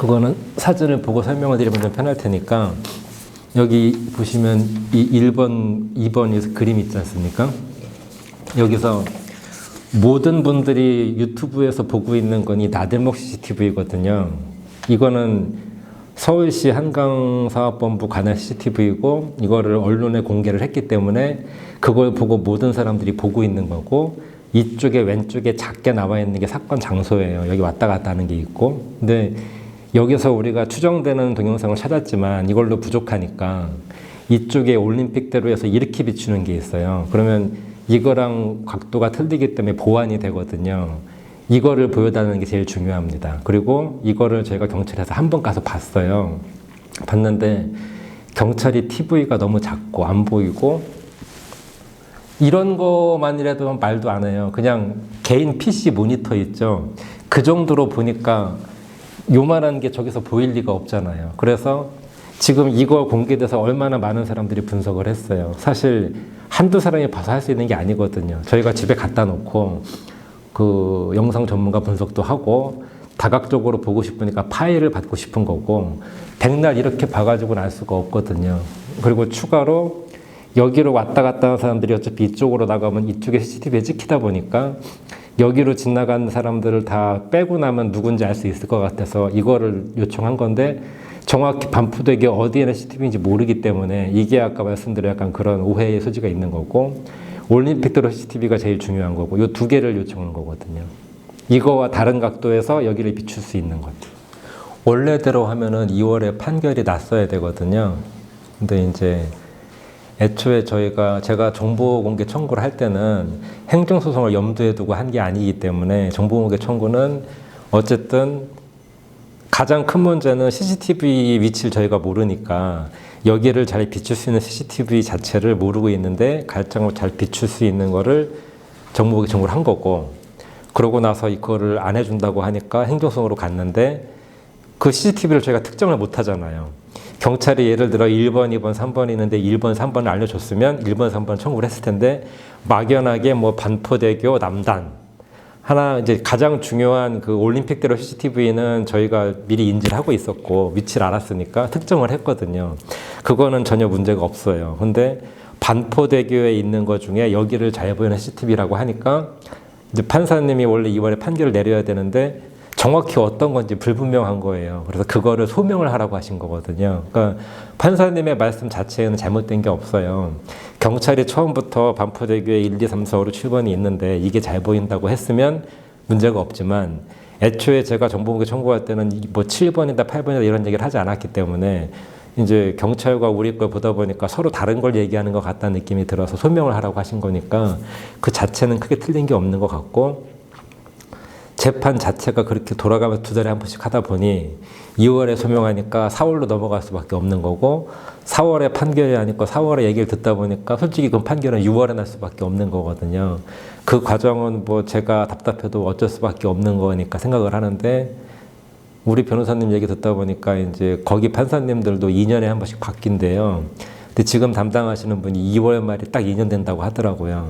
그거는 사진을 보고 설명을 드리면 좀 편할 테니까 여기 보시면 이 1번, 2번에서 그림 있지 않습니까? 여기서 모든 분들이 유튜브에서 보고 있는 건 이 나들목 CCTV거든요. 이거는 서울시 한강사업본부 관할 CCTV이고 이거를 언론에 공개를 했기 때문에 그걸 보고 모든 사람들이 보고 있는 거고 이쪽에 왼쪽에 작게 나와 있는 게 사건 장소예요. 여기 왔다 갔다 하는 게 있고. 근데 여기서 우리가 추정되는 동영상을 찾았지만 이걸로 부족하니까 이쪽에 올림픽대로 해서 이렇게 비추는 게 있어요. 그러면 이거랑 각도가 틀리기 때문에 보완이 되거든요. 이거를 보여달라는 게 제일 중요합니다. 그리고 이거를 저희가 경찰에서 한 번 가서 봤어요. 봤는데 경찰이 TV가 너무 작고 안 보이고 이런 거만이라도 말도 안 해요. 그냥 개인 PC 모니터 있죠. 그 정도로 보니까 요만한 게 저기서 보일 리가 없잖아요. 그래서 지금 이거 공개돼서 얼마나 많은 사람들이 분석을 했어요. 사실 한두 사람이 봐서 할 수 있는 게 아니거든요. 저희가 집에 갖다 놓고 그 영상 전문가 분석도 하고 다각적으로 보고 싶으니까 파일을 받고 싶은 거고 백날 이렇게 봐가지고는 알 수가 없거든요. 그리고 추가로 여기로 왔다 갔다 하는 사람들이 어차피 이쪽으로 나가면 이쪽에 CCTV에 찍히다 보니까 여기로 지나간 사람들을 다 빼고 나면 누군지 알 수 있을 것 같아서 이거를 요청한 건데 정확히 반포대교 어디에는 CCTV인지 모르기 때문에 이게 아까 말씀드린 약간 그런 오해의 소지가 있는 거고 올림픽대로 CCTV가 제일 중요한 거고 이 두 개를 요청한 거거든요. 이거와 다른 각도에서 여기를 비출 수 있는 거죠. 원래대로 하면은 2월에 판결이 났어야 되거든요. 근데 이제 애초에 제가 정보공개 청구를 할 때는 행정소송을 염두에 두고 한 게 아니기 때문에 정보공개 청구는 어쨌든 가장 큰 문제는 CCTV 위치를 저희가 모르니까 여기를 잘 비출 수 있는 CCTV 자체를 모르고 있는데 갈등을 잘 비출 수 있는 거를 정보공개 청구를 한 거고 그러고 나서 이거를 안 해준다고 하니까 행정소송으로 갔는데 그 CCTV를 저희가 특정을 못 하잖아요. 경찰이 예를 들어 1번, 2번, 3번 있는데 1번, 3번을 알려줬으면 1번, 3번 청구를 했을 텐데 막연하게 뭐 반포대교 남단 하나 이제 가장 중요한 그 올림픽대로 CCTV는 저희가 미리 인지를 하고 있었고 위치를 알았으니까 특정을 했거든요. 그거는 전혀 문제가 없어요. 근데 반포대교에 있는 것 중에 여기를 잘 보이는 CCTV라고 하니까 이제 판사님이 원래 2월에 판결을 내려야 되는데 정확히 어떤 건지 불분명한 거예요. 그래서 그거를 소명을 하라고 하신 거거든요. 그러니까 판사님의 말씀 자체에는 잘못된 게 없어요. 경찰이 처음부터 반포대교에 1, 2, 3, 4, 5, 6, 7번이 있는데 이게 잘 보인다고 했으면 문제가 없지만 애초에 제가 정보공개 청구할 때는 뭐 7번이다 8번이다 이런 얘기를 하지 않았기 때문에 이제 경찰과 우리 걸 보다 보니까 서로 다른 걸 얘기하는 것 같다는 느낌이 들어서 소명을 하라고 하신 거니까 그 자체는 크게 틀린 게 없는 것 같고 재판 자체가 그렇게 돌아가면서 두 달에 한 번씩 하다 보니 2월에 소명하니까 4월로 넘어갈 수밖에 없는 거고 4월에 판결이 아니고 4월에 얘기를 듣다 보니까 솔직히 그 판결은 6월에 날 수밖에 없는 거거든요. 그 과정은 뭐 제가 답답해도 어쩔 수밖에 없는 거니까 생각을 하는데 우리 변호사님 얘기 듣다 보니까 이제 거기 판사님들도 2년에 한 번씩 바뀐대요. 근데 지금 담당하시는 분이 2월 말이 딱 2년 된다고 하더라고요.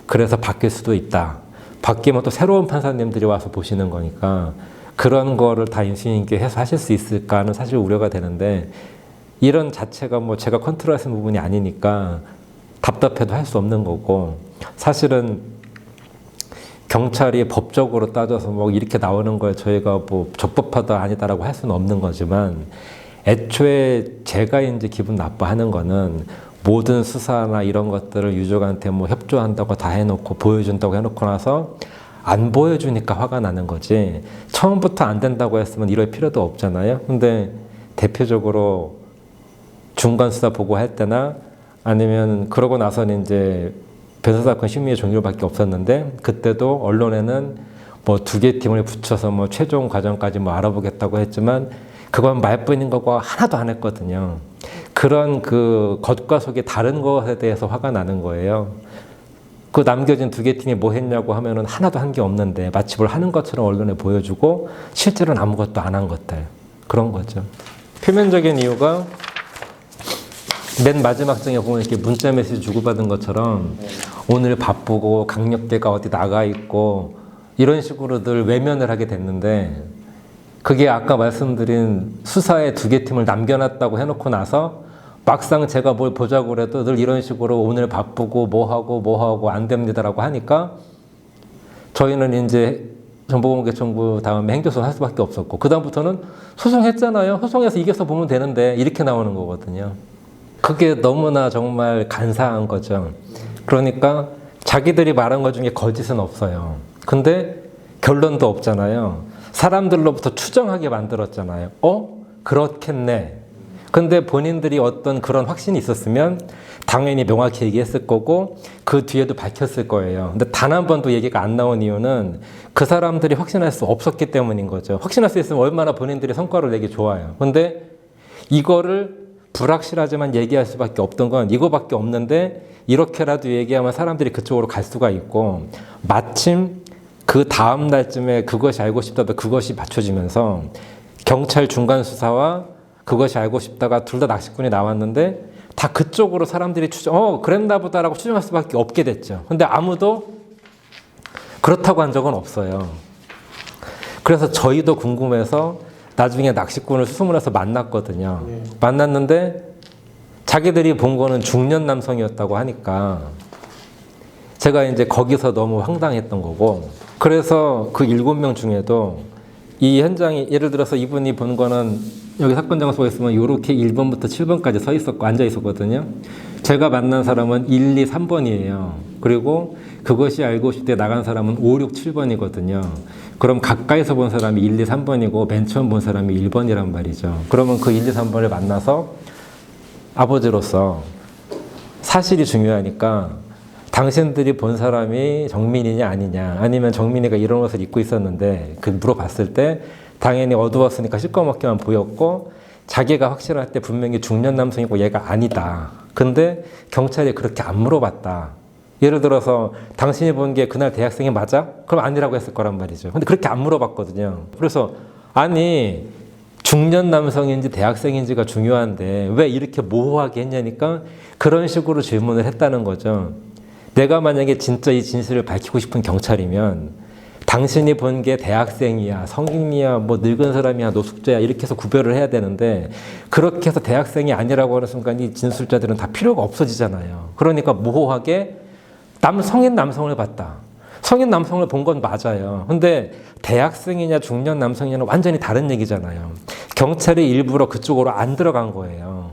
그래서 바뀔 수도 있다. 바뀌면 또 새로운 판사님들이 와서 보시는 거니까 그런 거를 다 인신 있게 해서 하실 수 있을까는 사실 우려가 되는데 이런 자체가 뭐 제가 컨트롤할 수 있는 부분이 아니니까 답답해도 할 수 없는 거고 사실은 경찰이 법적으로 따져서 뭐 이렇게 나오는 거에 저희가 뭐 적법하다 아니다라고 할 수는 없는 거지만 애초에 제가 이제 기분 나빠하는 거는 모든 수사나 이런 것들을 유족한테 뭐 협조한다고 다 해놓고 보여준다고 해놓고 나서 안 보여주니까 화가 나는 거지 처음부터 안 된다고 했으면 이럴 필요도 없잖아요. 근데 대표적으로 중간 수사 보고할 때나 아니면 그러고 나서는 이제 변호사건 심의의 종료밖에 없었는데 그때도 언론에는 뭐 2개 팀을 붙여서 뭐 최종 과정까지 뭐 알아보겠다고 했지만 그건 말뿐인 거고 하나도 안 했거든요. 그런 그 겉과 속이 다른 것에 대해서 화가 나는 거예요. 그 남겨진 2개 팀이 뭐 했냐고 하면은 하나도 한 게 없는데 마치 뭘 하는 것처럼 언론에 보여주고 실제로는 아무것도 안 한 것들. 그런 거죠. 표면적인 이유가 맨 마지막 장에 보면 이렇게 문자 메시지 주고받은 것처럼 오늘 바쁘고 강력대가 어디 나가 있고 이런 식으로 늘 외면을 하게 됐는데 그게 아까 말씀드린 수사에 2개 팀을 남겨놨다고 해놓고 나서 막상 제가 뭘 보자고 그래도 늘 이런 식으로 오늘 바쁘고 뭐하고 안 됩니다라고 하니까 저희는 이제 정보공개청구 다음에 행정소송 할 수밖에 없었고 그다음부터는 소송했잖아요. 소송해서 이겨서 보면 되는데 이렇게 나오는 거거든요. 그게 너무나 정말 간사한 거죠. 그러니까 자기들이 말한 것 중에 거짓은 없어요. 근데 결론도 없잖아요. 사람들로부터 추정하게 만들었잖아요. 그렇겠네. 근데 본인들이 어떤 그런 확신이 있었으면 당연히 명확히 얘기했을 거고 그 뒤에도 밝혔을 거예요. 근데 단 한 번도 얘기가 안 나온 이유는 그 사람들이 확신할 수 없었기 때문인 거죠. 확신할 수 있으면 얼마나 본인들이 성과를 내기 좋아요. 근데 이거를 불확실하지만 얘기할 수밖에 없던 건 이거밖에 없는데 이렇게라도 얘기하면 사람들이 그쪽으로 갈 수가 있고 마침 그 다음 날쯤에 그것이 알고 싶다도 그것이 맞춰지면서 경찰 중간 수사와 그것이 알고 싶다가 둘 다 낚시꾼이 나왔는데 다 그쪽으로 사람들이 그랬나 보다라고 추정할 수밖에 없게 됐죠. 근데 아무도 그렇다고 한 적은 없어요. 그래서 저희도 궁금해서 나중에 낚시꾼을 수소문해서 만났거든요. 만났는데 자기들이 본 거는 중년 남성이었다고 하니까 제가 이제 거기서 너무 황당했던 거고 그래서 그 7명 중에도 이 현장이 예를 들어서 이분이 본 거는 여기 사건 장소에 있으면 이렇게 1번부터 7번까지 서 있었고 앉아 있었거든요. 제가 만난 사람은 1, 2, 3번이에요. 그리고 그것이 알고 싶을 때 나간 사람은 5, 6, 7번이거든요. 그럼 가까이서 본 사람이 1, 2, 3번이고 맨 처음 본 사람이 1번이란 말이죠. 그러면 그 1, 2, 3번을 만나서 아버지로서 사실이 중요하니까 당신들이 본 사람이 정민이냐 아니냐 아니면 정민이가 이런 옷을 입고 있었는데 그 물어봤을 때 당연히 어두웠으니까 시꺼멓게만 보였고 자기가 확실할 때 분명히 중년 남성이고 얘가 아니다. 근데 경찰이 그렇게 안 물어봤다. 예를 들어서 당신이 본 게 그날 대학생이 맞아? 그럼 아니라고 했을 거란 말이죠. 근데 그렇게 안 물어봤거든요. 그래서 아니 중년 남성인지 대학생인지가 중요한데 왜 이렇게 모호하게 했냐니까 그런 식으로 질문을 했다는 거죠. 내가 만약에 진짜 이 진실을 밝히고 싶은 경찰이면 당신이 본 게 대학생이야, 성인이야, 뭐 늙은 사람이야, 노숙자야 이렇게 해서 구별을 해야 되는데 그렇게 해서 대학생이 아니라고 하는 순간 이 진술자들은 다 필요가 없어지잖아요. 그러니까 모호하게 성인 남성을 봤다. 성인 남성을 본 건 맞아요. 근데 대학생이냐 중년 남성이냐는 완전히 다른 얘기잖아요. 경찰이 일부러 그쪽으로 안 들어간 거예요.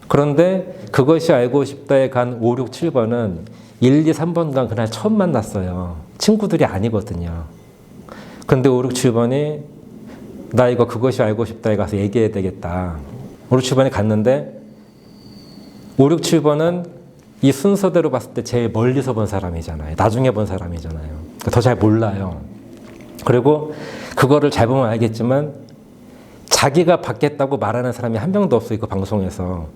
그런데 그것이 알고 싶다에 간 5, 6, 7번은 1, 2, 3번간 그날 처음 만났어요. 친구들이 아니거든요. 근데 5, 6, 7번이 나 이거 그것이 알고 싶다에 가서 얘기해야 되겠다. 5, 6, 7번이 갔는데 5, 6, 7번은 이 순서대로 봤을 때 제일 멀리서 본 사람이잖아요. 나중에 본 사람이잖아요. 더 잘 몰라요. 그리고 그거를 잘 보면 알겠지만 자기가 받겠다고 말하는 사람이 한 명도 없어요. 그 방송에서.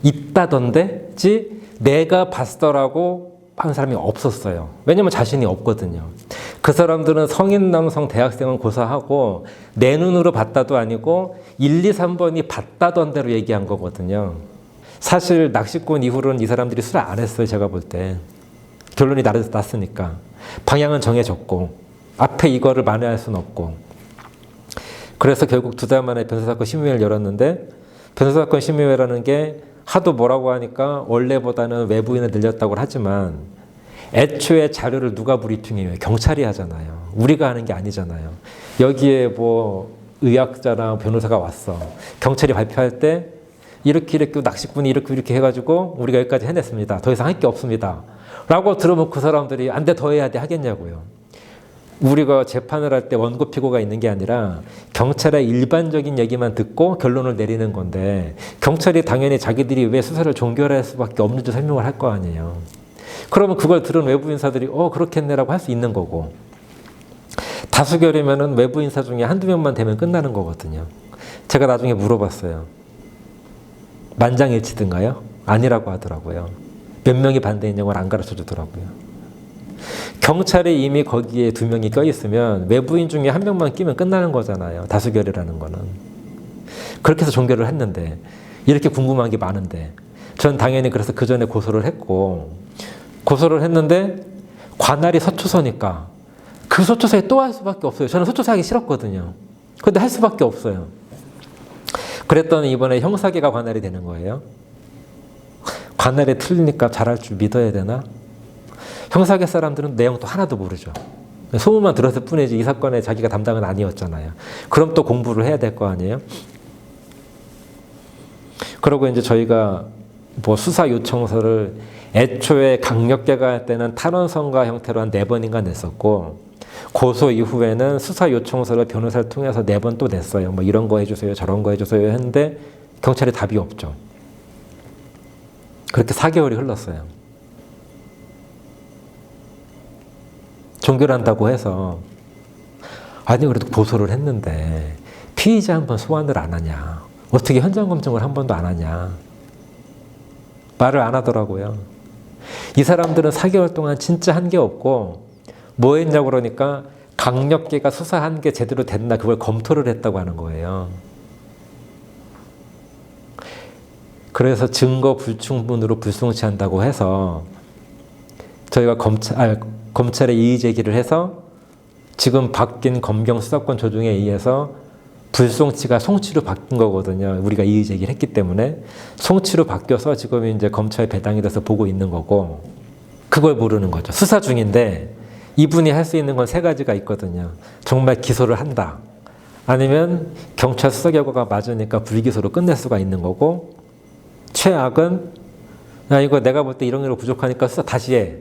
있다던데지 내가 봤더라고 하는 사람이 없었어요. 왜냐면 자신이 없거든요. 그 사람들은 성인 남성 대학생은 고사하고 내 눈으로 봤다도 아니고 1, 2, 3번이 봤다던 대로 얘기한 거거든요. 사실 낚시꾼 이후로는 이 사람들이 술 안 했어요. 제가 볼 때. 결론이 났으니까. 방향은 정해졌고 앞에 이거를 만회할 수는 없고 그래서 결국 2달 만에 변호사건 심의회를 열었는데 변호사건 심의회라는 게 하도 뭐라고 하니까 원래보다는 외부인을 늘렸다고 하지만 애초에 자료를 누가 브리핑해요? 경찰이 하잖아요. 우리가 하는 게 아니잖아요. 여기에 뭐 의학자나 변호사가 왔어. 경찰이 발표할 때 이렇게 낚시꾼이 이렇게 해가지고 우리가 여기까지 해냈습니다. 더 이상 할 게 없습니다. 라고 들으면 그 사람들이 안 돼 더 해야 돼 하겠냐고요. 우리가 재판을 할 때 원고 피고가 있는 게 아니라 경찰의 일반적인 얘기만 듣고 결론을 내리는 건데 경찰이 당연히 자기들이 왜 수사를 종결할 수밖에 없는지 설명을 할 거 아니에요. 그러면 그걸 들은 외부 인사들이 그렇겠네라고 할 수 있는 거고 다수결이면은 외부 인사 중에 한두 명만 되면 끝나는 거거든요. 제가 나중에 물어봤어요. 만장일치든가요? 아니라고 하더라고요. 몇 명이 반대했냐고 안 가르쳐 주더라고요. 경찰이 이미 거기에 2명이 껴있으면 외부인 중에 1명만 끼면 끝나는 거잖아요. 다수결이라는 거는. 그렇게 해서 종결을 했는데 이렇게 궁금한 게 많은데 전 당연히 그래서 그 전에 고소를 했고 고소를 했는데 관할이 서초서니까 그 서초서에 또 할 수밖에 없어요. 저는 서초서 하기 싫었거든요. 근데 할 수밖에 없어요. 그랬더니 이번에 형사계가 관할이 되는 거예요. 관할이 틀리니까 잘할 줄 믿어야 되나? 형사계 사람들은 내용도 하나도 모르죠. 소문만 들었을 뿐이지 이 사건에 자기가 담당은 아니었잖아요. 그럼 또 공부를 해야 될 거 아니에요? 그러고 이제 저희가 뭐 수사 요청서를 애초에 강력계가 할 때는 탄원서가 형태로 한 4번인가 냈었고, 고소 이후에는 수사 요청서를 변호사를 통해서 4번 또 냈어요. 뭐 이런 거 해주세요, 저런 거 해주세요 했는데 경찰에 답이 없죠. 그렇게 4개월이 흘렀어요. 종결한다고 해서 아니 그래도 고소를 했는데 피의자 한 번 소환을 안 하냐, 어떻게 현장 검증을 한 번도 안 하냐, 말을 안 하더라고요. 이 사람들은 4개월 동안 진짜 한 게 없고 뭐 했냐고 그러니까 강력계가 수사한 게 제대로 됐나 그걸 검토를 했다고 하는 거예요. 그래서 증거 불충분으로 불송치한다고 해서 저희가 검찰에 이의 제기를 해서 지금 바뀐 검경 수사권 조정에 의해서 불송치가 송치로 바뀐 거거든요. 우리가 이의 제기를 했기 때문에 송치로 바뀌어서 지금 이제 검찰에 배당이 돼서 보고 있는 거고, 그걸 모르는 거죠. 수사 중인데 이분이 할 수 있는 건 3가지가 있거든요. 정말 기소를 한다, 아니면 경찰 수사 결과가 맞으니까 불기소로 끝낼 수가 있는 거고, 최악은 야 이거 내가 볼 때 이런 게 부족하니까 수사 다시 해,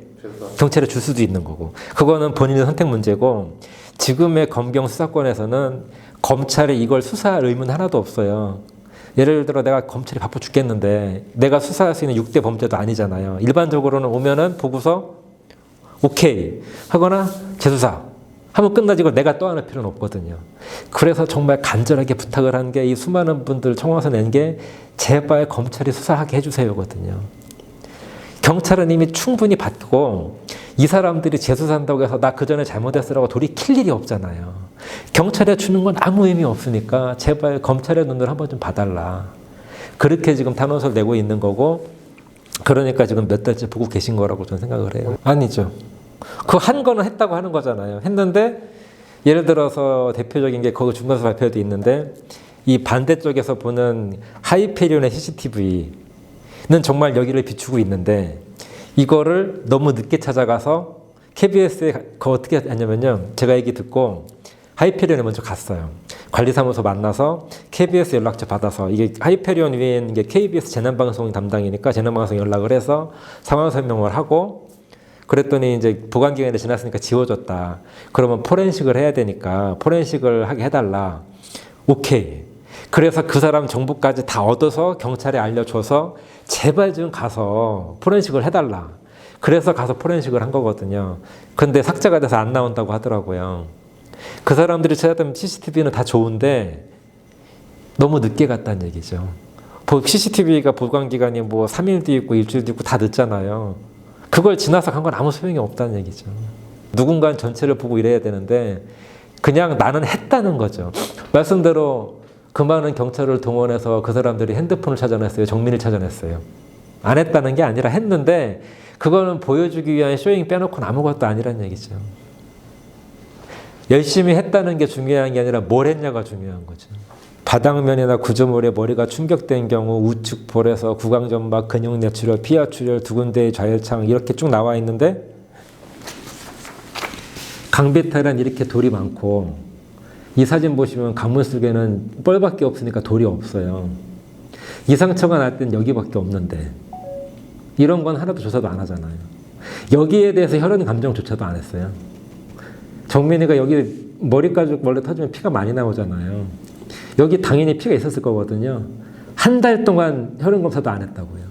경찰에 줄 수도 있는 거고. 그거는 본인의 선택 문제고, 지금의 검경 수사권에서는 검찰에 이걸 수사할 의무는 하나도 없어요. 예를 들어 내가 검찰이 바빠 죽겠는데 내가 수사할 수 있는 6대 범죄도 아니잖아요. 일반적으로는 오면은 보고서 오케이 하거나 재수사 하면 끝나지, 이걸 내가 또 하는 필요는 없거든요. 그래서 정말 간절하게 부탁을 한 게 이 수많은 분들 청와서 낸 게 제발 검찰이 수사하게 해주세요거든요. 경찰은 이미 충분히 받고 이 사람들이 재수사한다고 해서 나 그전에 잘못했으라고 돌이킬 일이 없잖아요. 경찰에 주는 건 아무 의미 없으니까 제발 검찰의 눈을 한번 좀 봐달라. 그렇게 지금 탄원서를 내고 있는 거고, 그러니까 지금 몇 달째 보고 계신 거라고 저는 생각을 해요. 아니죠. 그 한 거는 했다고 하는 거잖아요. 했는데 예를 들어서 대표적인 게 거기 중간에서 발표도 있는데, 이 반대쪽에서 보는 하이페리온의 CCTV는 정말 여기를 비추고 있는데 이거를 너무 늦게 찾아가서 KBS에 그거 어떻게 했냐면요, 제가 얘기 듣고 하이페리온에 먼저 갔어요. 관리사무소 만나서 KBS 연락처 받아서, 이게 하이페리온 위에 있는 게 KBS 재난방송 담당이니까 재난방송 연락을 해서 상황 설명을 하고, 그랬더니 이제 보관기간이 지났으니까 지워졌다. 그러면 포렌식을 해야 되니까 포렌식을 하게 해달라. 오케이. 그래서 그 사람 정보까지 다 얻어서 경찰에 알려줘서 제발 좀 가서 포렌식을 해달라. 그래서 가서 포렌식을 한 거거든요. 근데 삭제가 돼서 안 나온다고 하더라고요. 그 사람들이 찾았던 CCTV는 다 좋은데 너무 늦게 갔다는 얘기죠. CCTV가 보관기간이 뭐 3일도 있고 일주일도 있고 다 늦잖아요. 그걸 지나서 간 건 아무 소용이 없다는 얘기죠. 누군가는 전체를 보고 이래야 되는데 그냥 나는 했다는 거죠. 말씀대로 그 많은 경찰을 동원해서 그 사람들이 핸드폰을 찾아냈어요, 정민을 찾아냈어요. 안 했다는 게 아니라 했는데 그거는 보여주기 위한 쇼잉 빼놓고는 아무것도 아니란 얘기죠. 열심히 했다는 게 중요한 게 아니라 뭘 했냐가 중요한 거죠. 바닥면이나 구조물에 머리가 충격된 경우 우측 볼에서 구강점막, 근육내출혈, 피하출혈, 2군데의 좌열창 이렇게 쭉 나와 있는데, 강배탈은 이렇게 돌이 많고, 이 사진 보시면 강문 속에는 뻘밖에 없으니까 돌이 없어요. 이 상처가 날 땐 여기밖에 없는데 이런 건 하나도 조사도 안 하잖아요. 여기에 대해서 혈흔 감정조차도 안 했어요. 정민이가 여기 머리 가죽 원래 터지면 피가 많이 나오잖아요. 여기 당연히 피가 있었을 거거든요. 한 달 동안 혈흔 검사도 안 했다고요.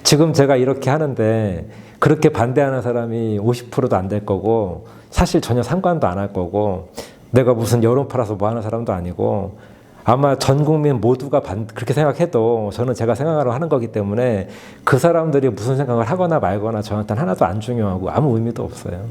지금 제가 이렇게 하는데 그렇게 반대하는 사람이 50%도 안 될 거고, 사실 전혀 상관도 안 할 거고, 내가 무슨 여론 팔아서 뭐 하는 사람도 아니고, 아마 전 국민 모두가 그렇게 생각해도 저는 제가 생각하러 하는 거기 때문에 그 사람들이 무슨 생각을 하거나 말거나 저한테는 하나도 안 중요하고 아무 의미도 없어요.